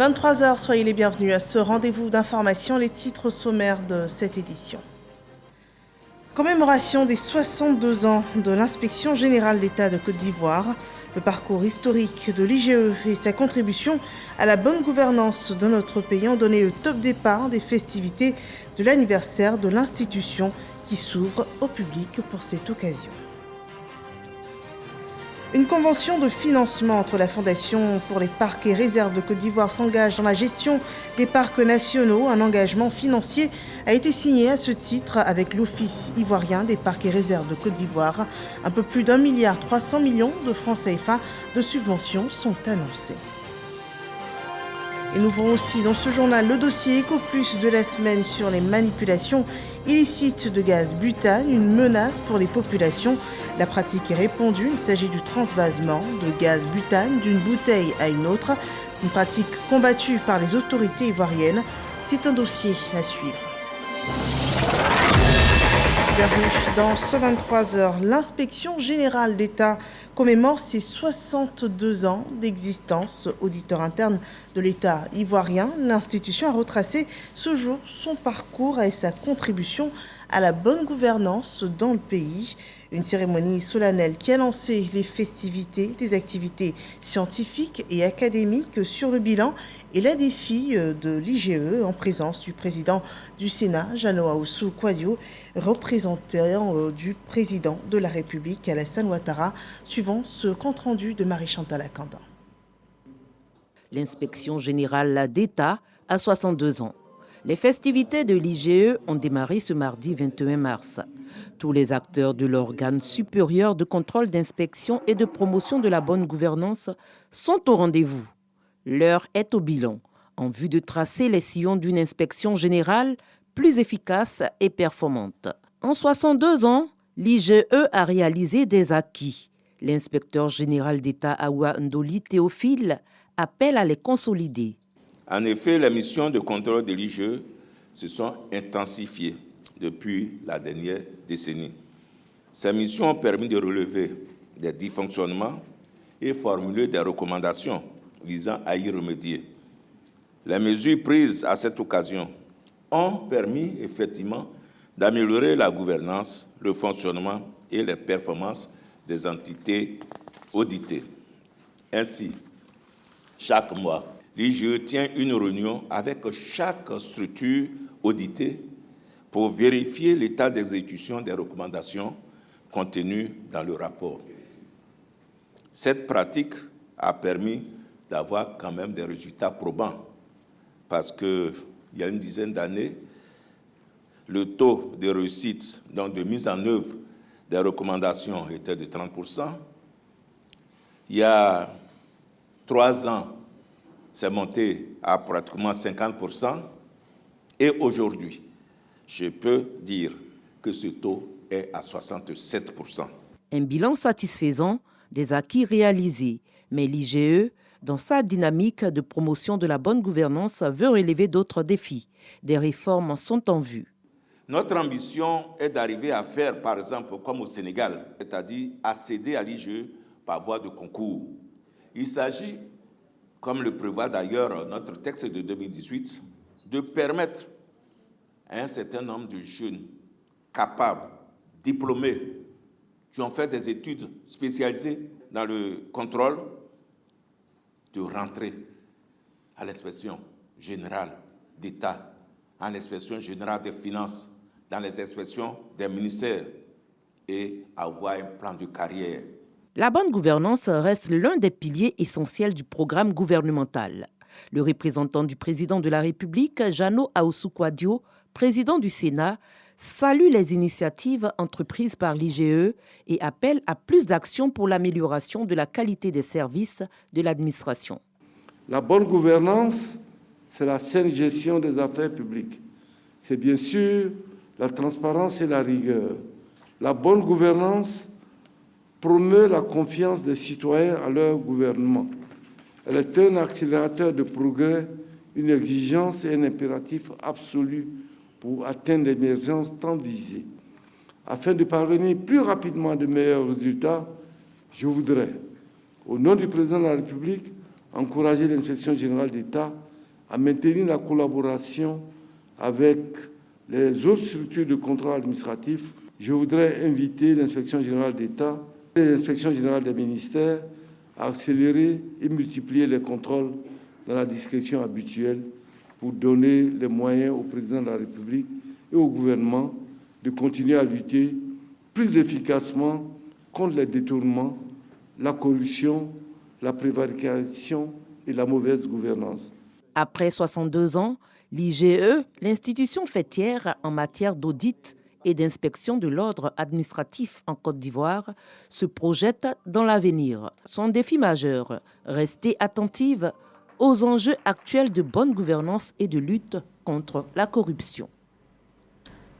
23 h, soyez les bienvenus à ce rendez-vous d'information, les titres sommaires de cette édition. Commémoration des 62 ans de l'Inspection générale d'État de Côte d'Ivoire, le parcours historique de l'IGE et sa contribution à la bonne gouvernance de notre pays ont donné le top départ des festivités de l'anniversaire de l'institution qui s'ouvre au public pour cette occasion. Une convention de financement entre la Fondation pour les parcs et réserves de Côte d'Ivoire s'engage dans la gestion des parcs nationaux. Un engagement financier a été signé à ce titre avec l'Office ivoirien des parcs et réserves de Côte d'Ivoire. Un peu plus d'1,3 milliard de francs CFA de subventions sont annoncés. Et nous verrons aussi dans ce journal le dossier EcoPlus de la semaine sur les manipulations illicites de gaz butane, une menace pour les populations. La pratique est répandue, il s'agit du transvasement de gaz butane d'une bouteille à une autre. Une pratique combattue par les autorités ivoiriennes. C'est un dossier à suivre. Bienvenue dans ce 23 h. L'Inspection générale d'État commémore ses 62 ans d'existence. Auditeur interne de l'État ivoirien, l'institution a retracé ce jour son parcours et sa contribution à la bonne gouvernance dans le pays. Une cérémonie solennelle qui a lancé les festivités des activités scientifiques et académiques sur le bilan et la défi de l'IGE en présence du président du Sénat, Jeannot Ahoussou Kouadio, représentant du président de la République, Alassane Ouattara, suivant ce compte-rendu de Marie-Chantal Akanda. L'inspection générale d'État a 62 ans. Les festivités de l'IGE ont démarré ce mardi 21 mars. Tous les acteurs de l'organe supérieur de contrôle, d'inspection et de promotion de la bonne gouvernance sont au rendez-vous. L'heure est au bilan, en vue de tracer les sillons d'une inspection générale plus efficace et performante. En 62 ans, l'IGE a réalisé des acquis. L'inspecteur général d'État Aoua Ndoli Théophile appelle à les consolider. En effet, les missions de contrôle de l'IGE se sont intensifiées depuis la dernière décennie. Ces missions ont permis de relever des dysfonctionnements et formuler des recommandations visant à y remédier. Les mesures prises à cette occasion ont permis effectivement d'améliorer la gouvernance, le fonctionnement et les performances des entités auditées. Ainsi, chaque mois, l'IGE tient une réunion avec chaque structure auditée pour vérifier l'état d'exécution des recommandations contenues dans le rapport. Cette pratique a permis d'avoir quand même des résultats probants parce qu'il y a une dizaine d'années, le taux de réussite, donc de mise en œuvre des recommandations était de 30%. Il y a 3 ans, c'est monté à pratiquement 50%. Et aujourd'hui, je peux dire que ce taux est à 67%. Un bilan satisfaisant des acquis réalisés, mais l'IGE, dans sa dynamique de promotion de la bonne gouvernance, veut relever d'autres défis. Des réformes sont en vue. Notre ambition est d'arriver à faire, par exemple, comme au Sénégal, c'est-à-dire accéder à l'IGE par voie de concours. Il s'agit, comme le prévoit d'ailleurs notre texte de 2018, de permettre à un certain nombre de jeunes capables, diplômés, qui ont fait des études spécialisées dans le contrôle, de rentrer à l'inspection générale d'État, à l'inspection générale des finances, dans les inspections des ministères et avoir un plan de carrière. La bonne gouvernance reste l'un des piliers essentiels du programme gouvernemental. Le représentant du président de la République, Jeannot Ahoussou Kouadio, président du Sénat, salue les initiatives entreprises par l'IGE et appelle à plus d'actions pour l'amélioration de la qualité des services de l'administration. La bonne gouvernance, c'est la saine gestion des affaires publiques. C'est bien sûr la transparence et la rigueur. La bonne gouvernance promeut la confiance des citoyens à leur gouvernement. Elle est un accélérateur de progrès, une exigence et un impératif absolu pour atteindre l'émergence tant visée. Afin de parvenir plus rapidement à de meilleurs résultats, je voudrais, au nom du président de la République, encourager l'inspection générale d'État à maintenir la collaboration avec les autres structures de contrôle administratif. Je voudrais inviter l'Inspection générale d'État et l'Inspection générale des ministères à accélérer et multiplier les contrôles dans la discrétion habituelle pour donner les moyens au président de la République et au gouvernement de continuer à lutter plus efficacement contre les détournements, la corruption, la prévarication et la mauvaise gouvernance. Après 62 ans, l'IGE, l'institution fêtière en matière d'audit et d'inspection de l'ordre administratif en Côte d'Ivoire, se projette dans l'avenir. Son défi majeur, rester attentive aux enjeux actuels de bonne gouvernance et de lutte contre la corruption.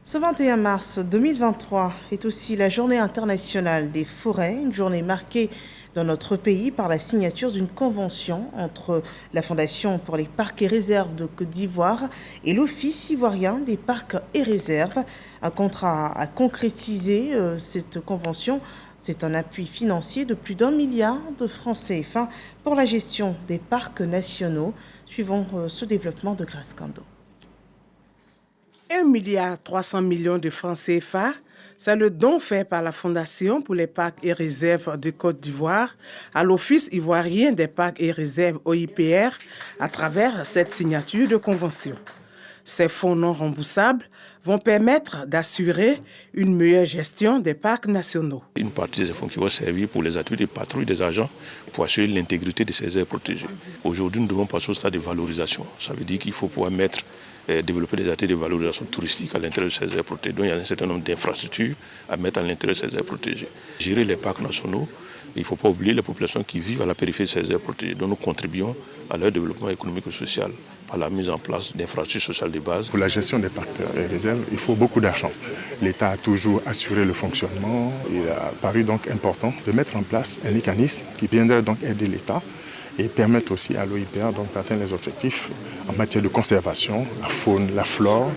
Ce 21 mars 2023 est aussi la Journée internationale des forêts, une journée marquée dans notre pays par la signature d'une convention entre la Fondation pour les parcs et réserves de Côte d'Ivoire et l'Office ivoirien des parcs et réserves. Un contrat a concrétisé cette convention. C'est un appui financier de plus d'1 milliard de francs CFA pour la gestion des parcs nationaux. Suivons ce développement de Grace Kando. 1,3 milliard de francs CFA, c'est le don fait par la Fondation pour les parcs et réserves de Côte d'Ivoire à l'Office ivoirien des parcs et réserves OIPR à travers cette signature de convention. Ces fonds non remboursables vont permettre d'assurer une meilleure gestion des parcs nationaux. Une partie des fonds qui vont servir pour les ateliers de patrouille des agents pour assurer l'intégrité de ces aires protégées. Aujourd'hui, nous devons passer au stade de valorisation. Ça veut dire qu'il faut pouvoir développer des ateliers de valorisation touristique à l'intérieur de ces aires protégées. Donc il y a un certain nombre d'infrastructures à mettre à l'intérieur de ces aires protégées. Gérer les parcs nationaux, il ne faut pas oublier les populations qui vivent à la périphérie de ces aires protégées. Donc nous contribuons à leur développement économique et social par la mise en place d'infrastructures sociales de base. Pour la gestion des parcs et réserves, il faut beaucoup d'argent. L'État a toujours assuré le fonctionnement. Il a paru donc important de mettre en place un mécanisme qui viendrait donc aider l'État et permettre aussi à l'OIPR d'atteindre les objectifs en matière de conservation, la faune, la flore,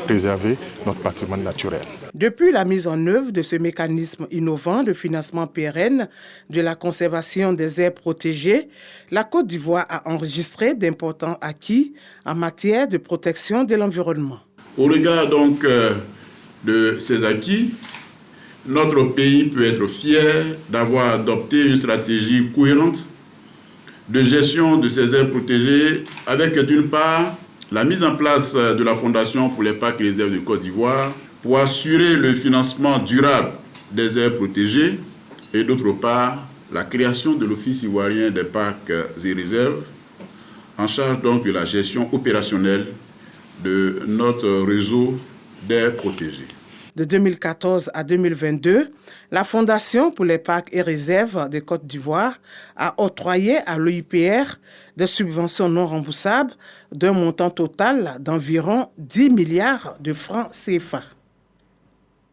préserver notre patrimoine naturel. Depuis la mise en œuvre de ce mécanisme innovant de financement pérenne de la conservation des aires protégées, la Côte d'Ivoire a enregistré d'importants acquis en matière de protection de l'environnement. Au regard donc de ces acquis, notre pays peut être fier d'avoir adopté une stratégie cohérente de gestion de ces aires protégées avec d'une part la mise en place de la Fondation pour les parcs et réserves de Côte d'Ivoire pour assurer le financement durable des aires protégées et d'autre part la création de l'Office ivoirien des parcs et réserves en charge donc de la gestion opérationnelle de notre réseau d'aires protégées. De 2014 à 2022, la Fondation pour les parcs et réserves de Côte d'Ivoire a octroyé à l'OIPR des subventions non remboursables d'un montant total d'environ 10 milliards de francs CFA.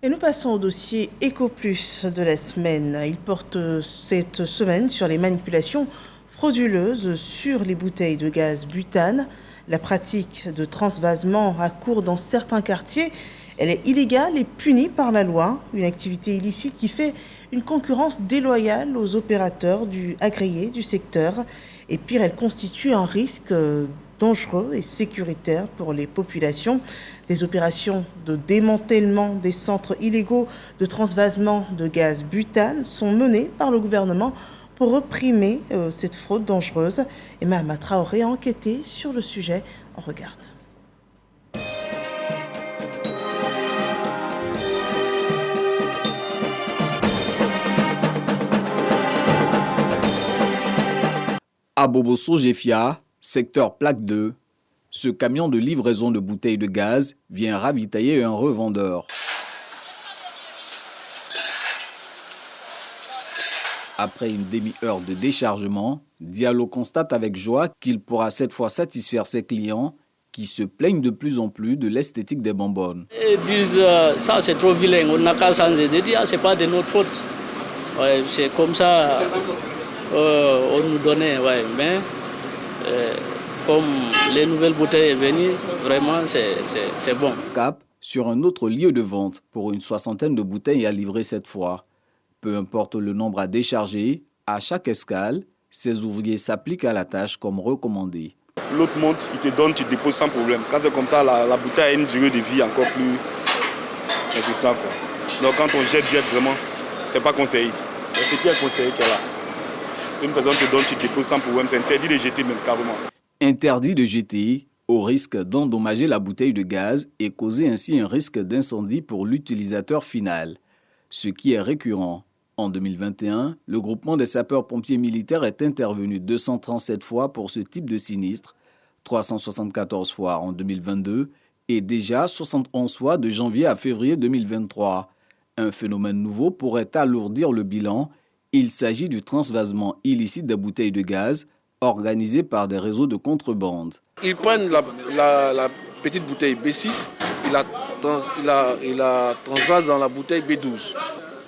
Et nous passons au dossier EcoPlus de la semaine. Il porte cette semaine sur les manipulations frauduleuses sur les bouteilles de gaz butane. La pratique de transvasement à court dans certains quartiers, elle est illégale et punie par la loi. Une activité illicite qui fait une concurrence déloyale aux opérateurs agréés du secteur. Et pire, elle constitue un risque dangereux et sécuritaire pour les populations. Des opérations de démantèlement des centres illégaux de transvasement de gaz butane sont menées par le gouvernement pour réprimer cette fraude dangereuse. Et Mahama Traoré a enquêté sur le sujet. On regarde. À Bobo-Sogefia, secteur plaque 2, ce camion de livraison de bouteilles de gaz vient ravitailler un revendeur. Après une demi-heure de déchargement, Diallo constate avec joie qu'il pourra cette fois satisfaire ses clients qui se plaignent de plus en plus de l'esthétique des bonbonnes. Ils disent ça c'est trop vilain, on n'a qu'à changer. J'ai dit c'est pas de notre faute. Ouais, c'est comme ça. On nous donnait, ouais, mais comme les nouvelles bouteilles sont venues, vraiment c'est bon. Cap sur un autre lieu de vente pour une 60aine de bouteilles à livrer cette fois. Peu importe le nombre à décharger, à chaque escale, ces ouvriers s'appliquent à la tâche comme recommandé. L'autre monte, il te donne, tu te déposes sans problème. Quand c'est comme ça, la bouteille a une durée de vie encore plus... C'est ça, quoi. Donc quand on jette vraiment, c'est pas conseillé. C'est ce qui est conseillé qu'elle a. Une personne te donne, tu te déposes sans problème. C'est interdit de jeter même, carrément. Interdit de jeter au risque d'endommager la bouteille de gaz et causer ainsi un risque d'incendie pour l'utilisateur final, ce qui est récurrent. En 2021, le groupement des sapeurs-pompiers militaires est intervenu 237 fois pour ce type de sinistre, 374 fois en 2022 et déjà 71 fois de janvier à février 2023. Un phénomène nouveau pourrait alourdir le bilan. Il s'agit du transvasement illicite des bouteilles de gaz organisé par des réseaux de contrebande. Ils prennent la petite bouteille B6, ils la transvasent dans la bouteille B12.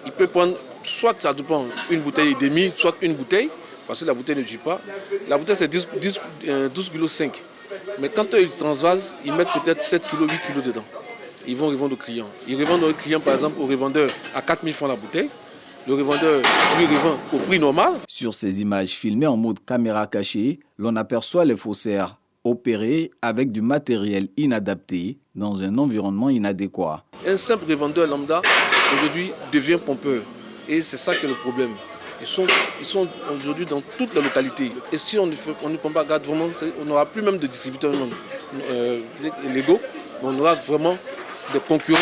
Ils peuvent prendre, soit ça dépend, une bouteille et demie, soit une bouteille, parce que la bouteille ne tue pas. La bouteille c'est 12,5 kg. Mais quand ils transvasent, ils mettent peut-être 7 kg, 8 kg dedans. Ils vont revendre aux clients. Ils revendent aux clients, par exemple, au revendeur à 4 000 francs la bouteille. Le revendeur lui revend au prix normal. Sur ces images filmées en mode caméra cachée, l'on aperçoit les faussaires opérer avec du matériel inadapté dans un environnement inadéquat. Un simple revendeur lambda, aujourd'hui, devient pompeur. Et c'est ça qui est le problème. Ils sont aujourd'hui dans toutes les localités. Et si on ne prend pas garde, vraiment, on n'aura plus même de distributeurs légaux, mais on aura vraiment des concurrents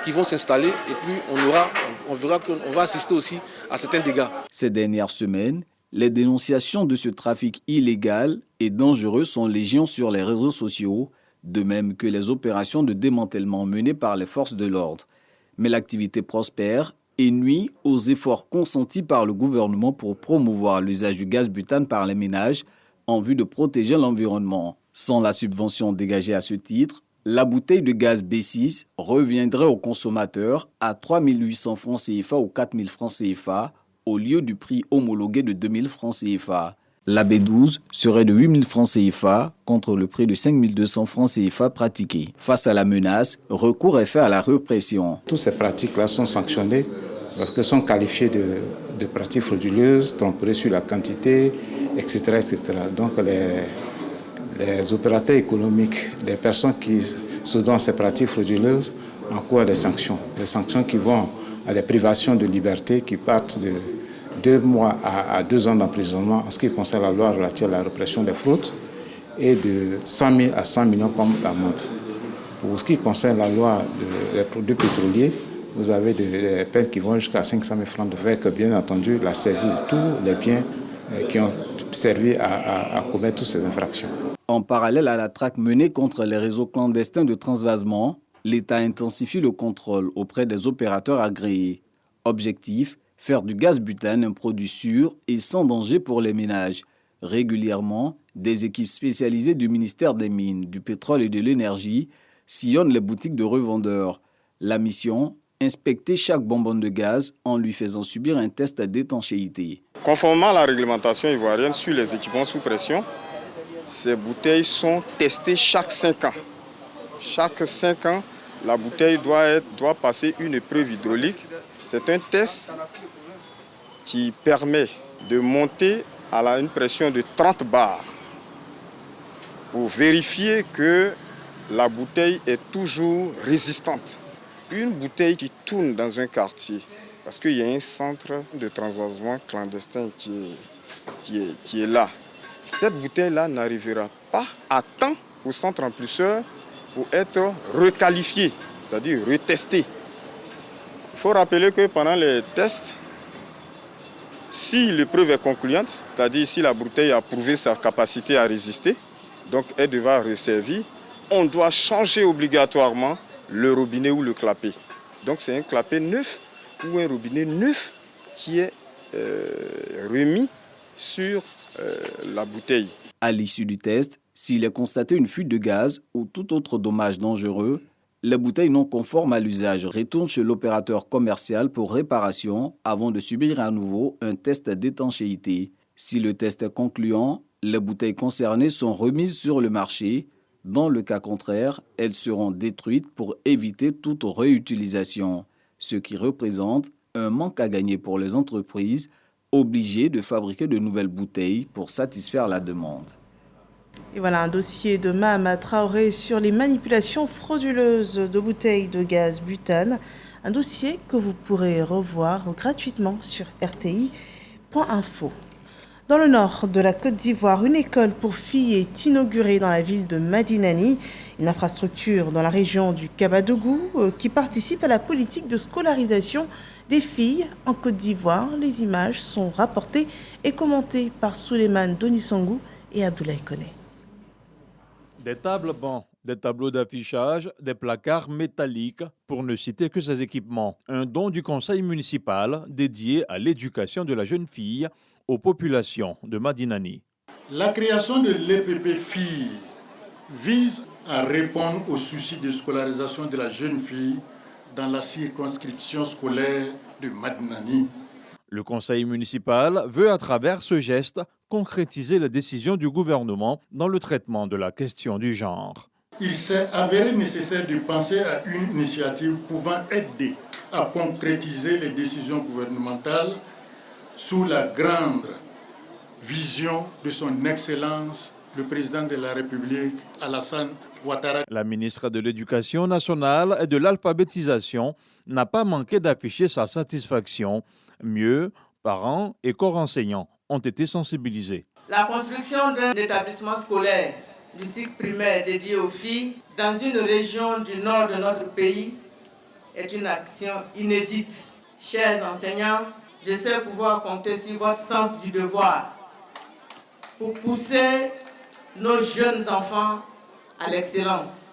qui vont s'installer et puis on verra qu'on va assister aussi à certains dégâts. Ces dernières semaines, les dénonciations de ce trafic illégal et dangereux sont légion sur les réseaux sociaux, de même que les opérations de démantèlement menées par les forces de l'ordre. Mais l'activité prospère et nuit aux efforts consentis par le gouvernement pour promouvoir l'usage du gaz butane par les ménages en vue de protéger l'environnement. Sans la subvention dégagée à ce titre, la bouteille de gaz B6 reviendrait au consommateur à 3 800 francs CFA ou 4 000 francs CFA au lieu du prix homologué de 2 000 francs CFA. La B12 serait de 8 000 francs CFA contre le prix de 5 200 francs CFA pratiqué. Face à la menace, recours est fait à la répression. Toutes ces pratiques-là sont sanctionnées parce qu'elles sont qualifiées de pratiques frauduleuses, tromperies sur la quantité, etc. etc. Donc les opérateurs économiques, les personnes qui se donnent ces pratiques frauduleuses encourent des sanctions qui vont à des privations de liberté qui partent de 2 mois à 2 ans d'emprisonnement en ce qui concerne la loi relative à la répression des fraudes et de 100 000 à 100 millions comme l'amende. Pour ce qui concerne la loi des produits pétroliers, vous avez des peines qui vont jusqu'à 500 000 francs de avec bien entendu la saisie de tous les biens qui ont servi à commettre toutes ces infractions. En parallèle à la traque menée contre les réseaux clandestins de transvasement, l'État intensifie le contrôle auprès des opérateurs agréés. Objectif, faire du gaz butane un produit sûr et sans danger pour les ménages. Régulièrement, des équipes spécialisées du ministère des Mines, du Pétrole et de l'Énergie sillonnent les boutiques de revendeurs. La mission, inspecter chaque bonbonne de gaz en lui faisant subir un test d'étanchéité. Conformément à la réglementation ivoirienne sur les équipements sous pression, ces bouteilles sont testées chaque 5 ans. Chaque 5 ans, la bouteille doit passer une épreuve hydraulique. C'est un test qui permet de monter à une pression de 30 bars pour vérifier que la bouteille est toujours résistante. Une bouteille qui tourne dans un quartier, parce qu'il y a un centre de transvasement clandestin qui est là. Cette bouteille-là n'arrivera pas à temps au centre remplisseur pour être requalifiée, c'est-à-dire retestée. Il faut rappeler que pendant les tests, si l'épreuve est concluante, c'est-à-dire si la bouteille a prouvé sa capacité à résister, donc elle devra resservir, on doit changer obligatoirement le robinet ou le clapet. Donc c'est un clapet neuf ou un robinet neuf qui est remis sur la bouteille. À l'issue du test, s'il est constaté une fuite de gaz ou tout autre dommage dangereux, les bouteilles non conformes à l'usage retournent chez l'opérateur commercial pour réparation avant de subir à nouveau un test d'étanchéité. Si le test est concluant, les bouteilles concernées sont remises sur le marché. Dans le cas contraire, elles seront détruites pour éviter toute réutilisation, ce qui représente un manque à gagner pour les entreprises obligées de fabriquer de nouvelles bouteilles pour satisfaire la demande. Et voilà un dossier de Mahama Traoré sur les manipulations frauduleuses de bouteilles de gaz butane. Un dossier que vous pourrez revoir gratuitement sur rti.info. Dans le nord de la Côte d'Ivoire, une école pour filles est inaugurée dans la ville de Madinani, une infrastructure dans la région du Kabadougou qui participe à la politique de scolarisation des filles en Côte d'Ivoire. Les images sont rapportées et commentées par Souleymane Donisangou et Abdoulaye Koné. Des tables bancs, des tableaux d'affichage, des placards métalliques, pour ne citer que ces équipements. Un don du conseil municipal dédié à l'éducation de la jeune fille aux populations de Madinani. La création de l'EPP Filles vise à répondre aux soucis de scolarisation de la jeune fille dans la circonscription scolaire de Madinani. Le conseil municipal veut à travers ce geste concrétiser la décision du gouvernement dans le traitement de la question du genre. Il s'est avéré nécessaire de penser à une initiative pouvant aider à concrétiser les décisions gouvernementales sous la grande vision de son Excellence, le président de la République, Alassane Ouattara. La ministre de l'Éducation nationale et de l'alphabétisation n'a pas manqué d'afficher sa satisfaction. Mieux, parents et corps enseignants ont été sensibilisés. La construction d'un établissement scolaire du cycle primaire dédié aux filles dans une région du nord de notre pays est une action inédite. Chers enseignants, je sais pouvoir compter sur votre sens du devoir pour pousser nos jeunes enfants à l'excellence.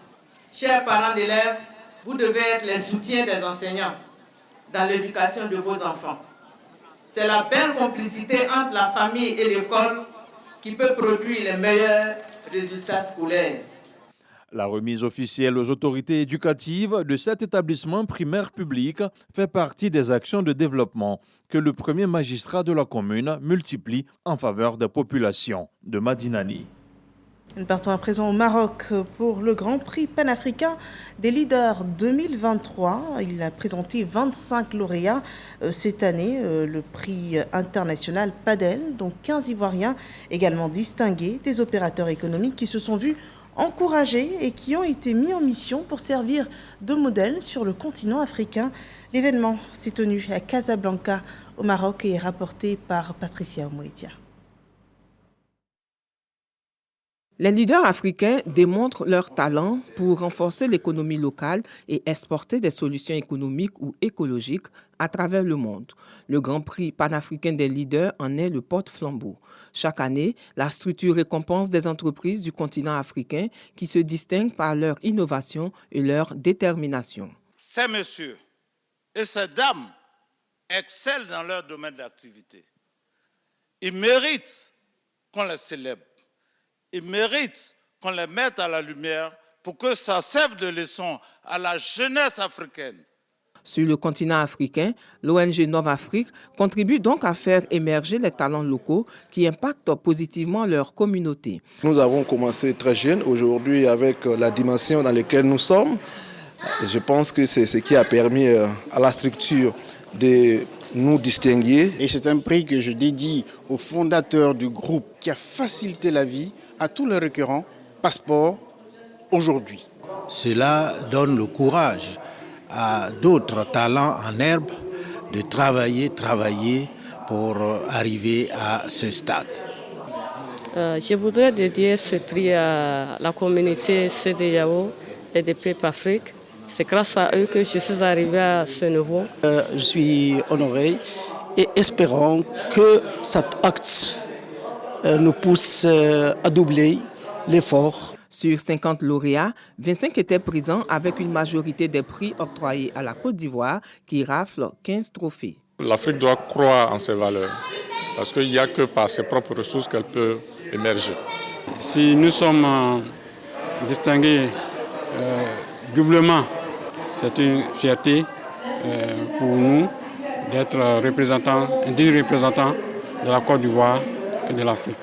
Chers parents d'élèves, vous devez être les soutiens des enseignants dans l'éducation de vos enfants. C'est la belle complicité entre la famille et l'école qui peut produire les meilleurs résultats scolaires. La remise officielle aux autorités éducatives de cet établissement primaire public fait partie des actions de développement que le premier magistrat de la commune multiplie en faveur des populations de Madinani. Nous partons à présent au Maroc pour le Grand Prix panafricain des leaders 2023. Il a présenté 25 lauréats cette année, le prix international Padel, dont 15 Ivoiriens également distingués, des opérateurs économiques qui se sont vus encouragés et qui ont été mis en mission pour servir de modèle sur le continent africain. L'événement s'est tenu à Casablanca au Maroc et est rapporté par Patricia Omouetia. Les leaders africains démontrent leur talent pour renforcer l'économie locale et exporter des solutions économiques ou écologiques à travers le monde. Le Grand Prix panafricain des leaders en est le porte-flambeau. Chaque année, la structure récompense des entreprises du continent africain qui se distinguent par leur innovation et leur détermination. Ces messieurs et ces dames excellent dans leur domaine d'activité. Ils méritent qu'on les célèbre. Ils méritent qu'on les mette à la lumière pour que ça serve de leçon à la jeunesse africaine. Sur le continent africain, l'ONG Nov-Afrique contribue donc à faire émerger les talents locaux qui impactent positivement leur communauté. Nous avons commencé très jeunes. Aujourd'hui, avec la dimension dans laquelle nous sommes, je pense que c'est ce qui a permis à la structure de nous distinguer. Et c'est un prix que je dédie au fondateur du groupe qui a facilité la vie à tous les récurrents passeports aujourd'hui. Cela donne le courage à d'autres talents en herbe de travailler pour arriver à ce stade. Je voudrais dédier ce prix à la communauté CEDEAO et de PEP Afrique. C'est grâce à eux que je suis arrivé à ce niveau. Je suis honoré et espérons que cet acte nous pousse à doubler l'effort. Sur 50 lauréats, 25 étaient présents avec une majorité des prix octroyés à la Côte d'Ivoire qui rafle 15 trophées. L'Afrique doit croire en ses valeurs parce qu'il n'y a que par ses propres ressources qu'elle peut émerger. Si nous sommes distingués doublement, c'est une fierté pour nous d'être dignes représentants de la Côte d'Ivoire et de l'Afrique.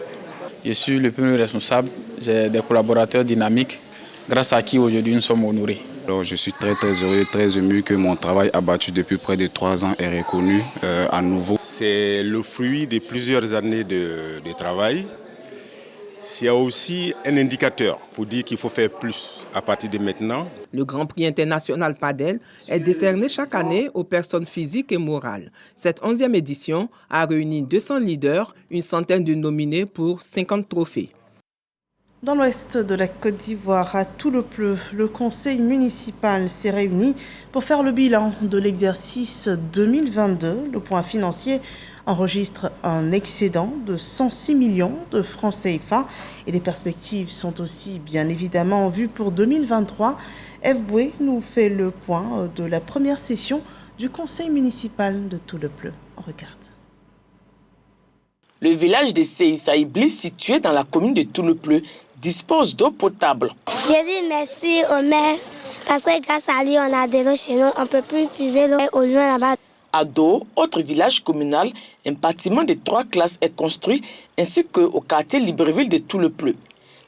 Je suis le premier responsable, j'ai des collaborateurs dynamiques grâce à qui aujourd'hui nous sommes honorés. Alors, je suis très heureux, très ému que mon travail abattu depuis près de 3 ans est reconnu à nouveau. C'est le fruit de plusieurs années de travail. c'est aussi un indicateur pour dire qu'il faut faire plus à partir de maintenant. Le Grand Prix international Padel est décerné chaque année aux personnes physiques et morales. Cette 11e édition a réuni 200 leaders, une centaine de nominés pour 50 trophées. Dans l'ouest de la Côte d'Ivoire, à Toulepleu, le conseil municipal s'est réuni pour faire le bilan de l'exercice 2022. Le point financier enregistre un excédent de 106 millions de francs CFA et des perspectives sont aussi bien évidemment en vue pour 2023. Eve Boué nous fait le point de la première session du conseil municipal de Toulepleu. On regarde. Le village de Seïsaïbli, situé dans la commune de Toulepleu, dispose d'eau potable. Je dis merci au maire parce que grâce à lui, on a de l'eau chez nous. On ne peut plus puiser l'eau au loin là-bas. À Do, autre village communal, un bâtiment de 3 classes est construit ainsi qu'au quartier Libreville de Toulepleu.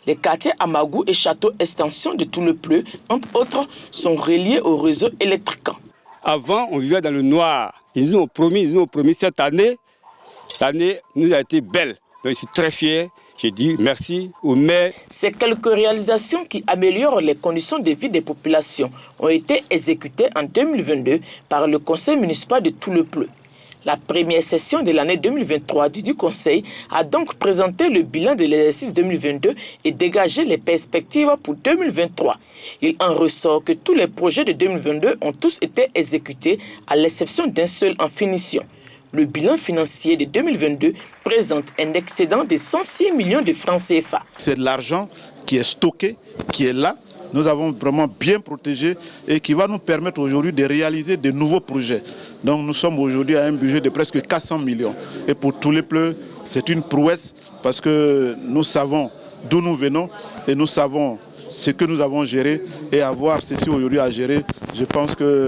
Les quartiers Amagou et Château Extension de Toulepleu, entre autres, sont reliés au réseau électrique. Avant, on vivait dans le noir. Ils nous ont promis cette année. L'année nous a été belle. Donc, je suis très fier. J'ai dit merci au maire. Ces quelques réalisations qui améliorent les conditions de vie des populations ont été exécutées en 2022 par le conseil municipal de Toulepleu. La première session de l'année 2023 du conseil a donc présenté le bilan de l'exercice 2022 et dégagé les perspectives pour 2023. Il en ressort que tous les projets de 2022 ont tous été exécutés à l'exception d'un seul en finition. Le bilan financier de 2022 présente un excédent de 106 millions de francs CFA. C'est de l'argent qui est stocké, qui est là. Nous avons vraiment bien protégé et qui va nous permettre aujourd'hui de réaliser de nouveaux projets. Donc nous sommes aujourd'hui à un budget de presque 400 millions. Et pour Toulepleu, c'est une prouesse parce que nous savons d'où nous venons et nous savons ce que nous avons géré. Et avoir ceci aujourd'hui à gérer, je pense que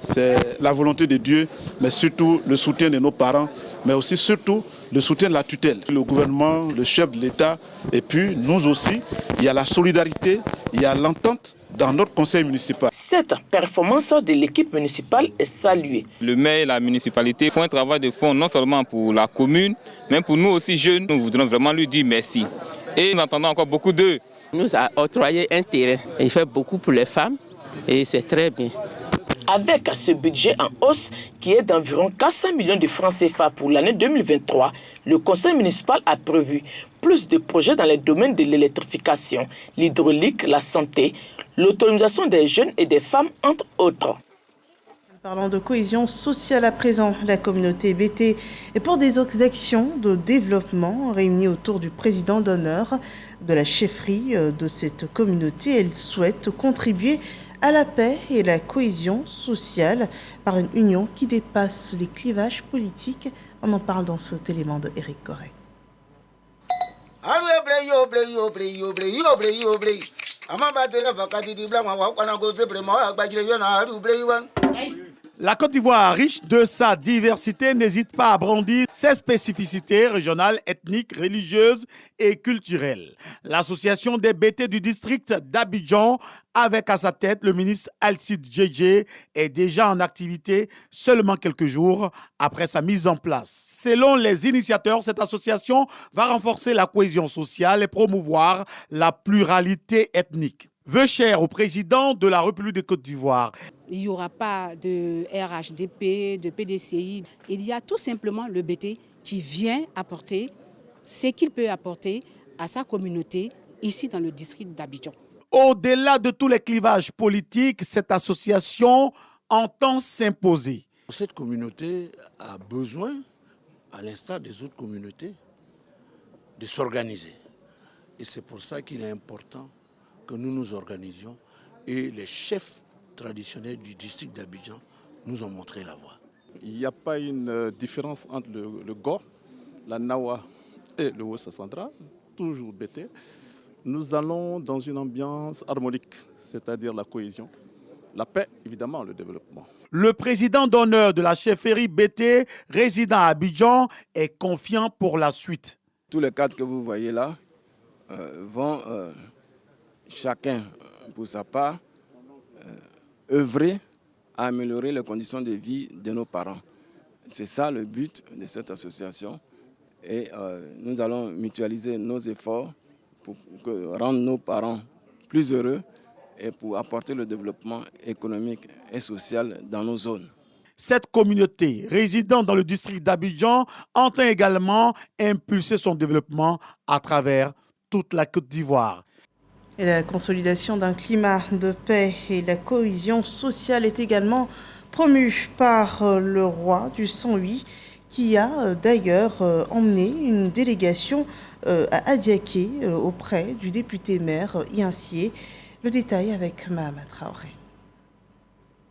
c'est la volonté de Dieu, mais surtout le soutien de nos parents, mais aussi surtout le soutien de la tutelle. Le gouvernement, le chef de l'État, et puis nous aussi, il y a la solidarité, il y a l'entente dans notre conseil municipal. Cette performance de l'équipe municipale est saluée. Le maire et la municipalité font un travail de fond non seulement pour la commune, mais pour nous aussi jeunes. Nous voudrons vraiment lui dire merci. Et nous entendons encore beaucoup d'eux. Il nous a octroyé un terrain. Il fait beaucoup pour les femmes et c'est très bien. Avec ce budget en hausse qui est d'environ 400 millions de francs CFA pour l'année 2023, le conseil municipal a prévu plus de projets dans les domaines de l'électrification, l'hydraulique, la santé, l'autonomisation des jeunes et des femmes, entre autres. Parlant de cohésion sociale à présent, la communauté BT est pour des actions de développement réunies autour du président d'honneur de la chefferie de cette communauté. Elle souhaite contribuer à la paix et la cohésion sociale par une union qui dépasse les clivages politiques. On en parle dans cet élément de Eric Corret. La Côte d'Ivoire, riche de sa diversité, n'hésite pas à brandir ses spécificités régionales, ethniques, religieuses et culturelles. L'association des BT du district d'Abidjan, avec à sa tête le ministre Alcide Djedje, est déjà en activité seulement quelques jours après sa mise en place. Selon les initiateurs, cette association va renforcer la cohésion sociale et promouvoir la pluralité ethnique. Vœux chers au président de la République de Côte d'Ivoire. Il n'y aura pas de RHDP, de PDCI. Il y a tout simplement le BT qui vient apporter ce qu'il peut apporter à sa communauté ici dans le district d'Abidjan. Au-delà de tous les clivages politiques, cette association entend s'imposer. Cette communauté a besoin, à l'instar des autres communautés, de s'organiser. Et c'est pour ça qu'il est important que nous nous organisions et les chefs traditionnels du district d'Abidjan nous ont montré la voie. Il n'y a pas une différence entre le Gor, la Nawa et le Wassa Central, toujours BT. Nous allons dans une ambiance harmonique, c'est-à-dire la cohésion, la paix, évidemment, le développement. Le président d'honneur de la chefferie BT résidant à Abidjan est confiant pour la suite. Tous les cadres que vous voyez là vont chacun pour sa part œuvrer à améliorer les conditions de vie de nos parents. C'est ça le but de cette association et nous allons mutualiser nos efforts pour rendre nos parents plus heureux et pour apporter le développement économique et social dans nos zones. Cette communauté résidant dans le district d'Abidjan entend également impulser son développement à travers toute la Côte d'Ivoire. Et la consolidation d'un climat de paix et la cohésion sociale est également promue par le roi du 108 qui a d'ailleurs emmené une délégation à Adiaké auprès du député maire Yancier. Le détail avec Mahama Traoré.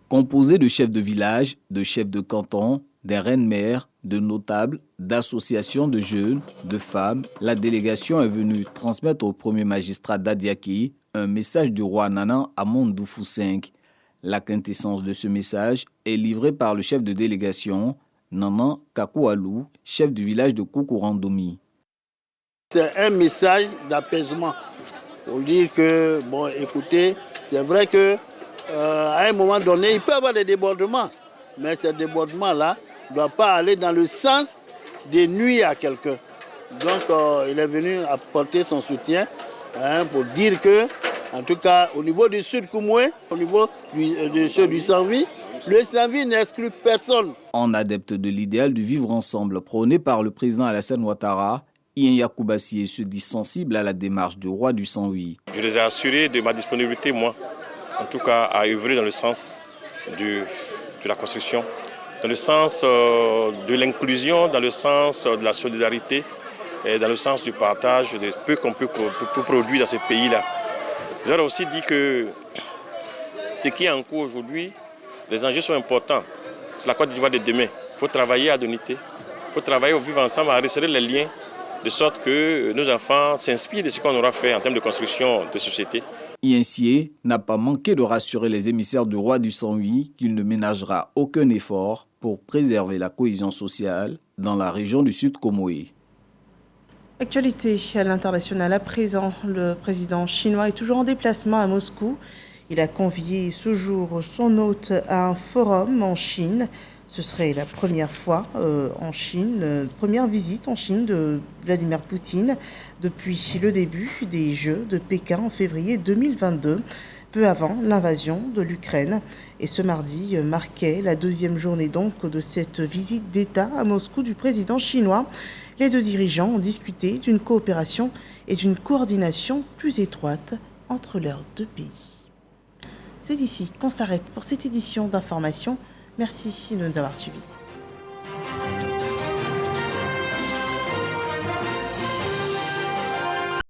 Composé de chefs de village, de chefs de canton, des reines-mères, de notables, d'associations de jeunes, de femmes, la délégation est venue transmettre au premier magistrat d'Adiaké un message du roi Nana à Mondoufou V. La quintessence de ce message est livrée par le chef de délégation, Nana Kakoualou, chef du village de Koukourandomi. C'est un message d'apaisement pour dire que, bon, écoutez, c'est vrai que à un moment donné, il peut y avoir des débordements, mais ces débordements-là ne doivent pas aller dans le sens de nuire à quelqu'un. Donc, il est venu apporter son soutien pour dire que, en tout cas, au niveau du Sud Koumoué, au niveau du 108, le 108 n'exclut personne. En adepte de l'idéal du vivre ensemble prôné par le président Alassane Ouattara, Ian Yacoubassi se dit sensible à la démarche du roi du 108. Je les ai assurés de ma disponibilité, moi, en tout cas à œuvrer dans le sens de la construction, dans le sens de l'inclusion, dans le sens de la solidarité et dans le sens du partage de peu qu'on peut produire dans ce pays-là. Je leur ai aussi dit que ce qui est en cours aujourd'hui, les enjeux sont importants. C'est la Côte d'Ivoire de demain. Il faut travailler à l'unité, il faut travailler au vivre ensemble, à resserrer les liens, de sorte que nos enfants s'inspirent de ce qu'on aura fait en termes de construction de société. Yancier n'a pas manqué de rassurer les émissaires du roi du 108 qu'il ne ménagera aucun effort pour préserver la cohésion sociale dans la région du Sud Komoé. Actualité à l'international à présent, le président chinois est toujours en déplacement à Moscou. Il a convié ce jour son hôte à un forum en Chine. Ce serait la première fois en Chine, première visite en Chine de Vladimir Poutine depuis le début des Jeux de Pékin en février 2022, peu avant l'invasion de l'Ukraine. Et ce mardi marquait la deuxième journée donc de cette visite d'État à Moscou du président chinois. Les deux dirigeants ont discuté d'une coopération et d'une coordination plus étroite entre leurs deux pays. C'est ici qu'on s'arrête pour cette édition d'information. Merci de nous avoir suivis.